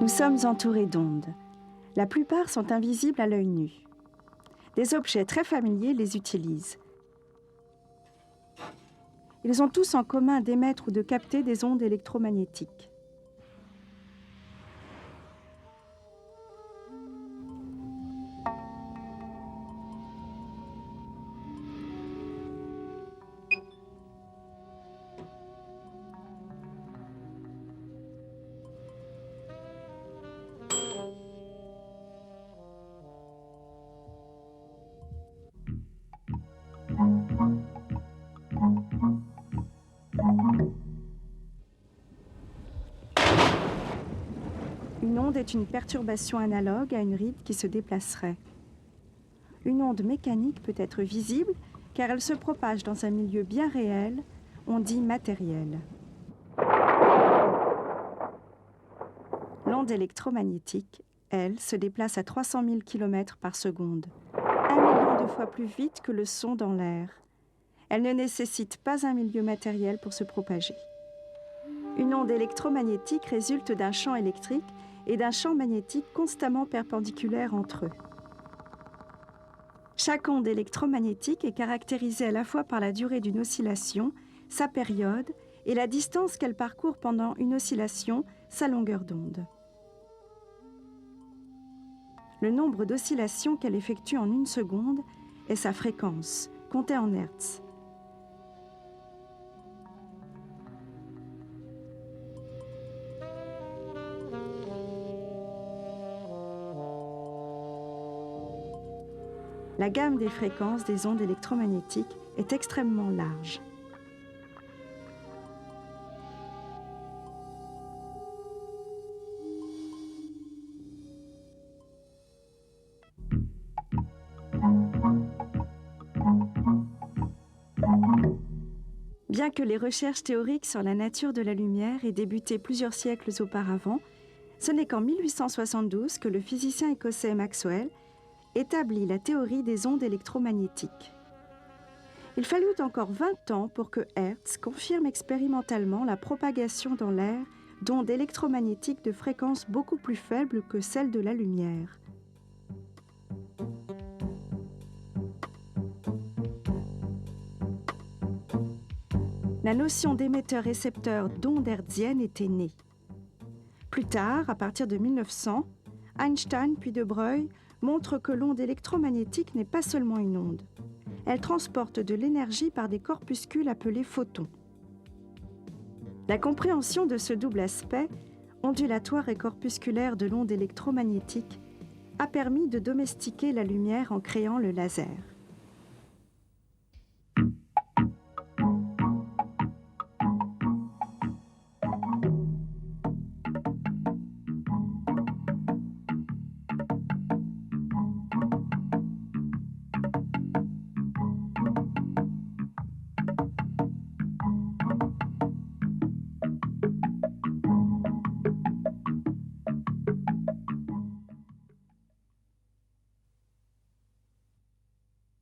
Nous sommes entourés d'ondes. La plupart sont invisibles à l'œil nu. Des objets très familiers les utilisent. Ils ont tous en commun d'émettre ou de capter des ondes électromagnétiques. Une onde est une perturbation analogue à une ride qui se déplacerait. Une onde mécanique peut être visible car elle se propage dans un milieu bien réel, on dit matériel. L'onde électromagnétique, elle, se déplace à 300 000 km par seconde, 1 million de fois plus vite que le son dans l'air. Elle ne nécessite pas un milieu matériel pour se propager. Une onde électromagnétique résulte d'un champ électrique et d'un champ magnétique constamment perpendiculaires entre eux. Chaque onde électromagnétique est caractérisée à la fois par la durée d'une oscillation, sa période, et la distance qu'elle parcourt pendant une oscillation, sa longueur d'onde. Le nombre d'oscillations qu'elle effectue en une seconde est sa fréquence, comptée en hertz. La gamme des fréquences des ondes électromagnétiques est extrêmement large. Bien que les recherches théoriques sur la nature de la lumière aient débuté plusieurs siècles auparavant, ce n'est qu'en 1872 que le physicien écossais Maxwell établit la théorie des ondes électromagnétiques. Il fallut encore 20 ans pour que Hertz confirme expérimentalement la propagation dans l'air d'ondes électromagnétiques de fréquence beaucoup plus faible que celle de la lumière. La notion d'émetteur-récepteur d'ondes hertziennes était née. Plus tard, à partir de 1900, Einstein puis De Broglie montrent que l'onde électromagnétique n'est pas seulement une onde. Elle transporte de l'énergie par des corpuscules appelés photons. La compréhension de ce double aspect, ondulatoire et corpusculaire de l'onde électromagnétique, a permis de domestiquer la lumière en créant le laser.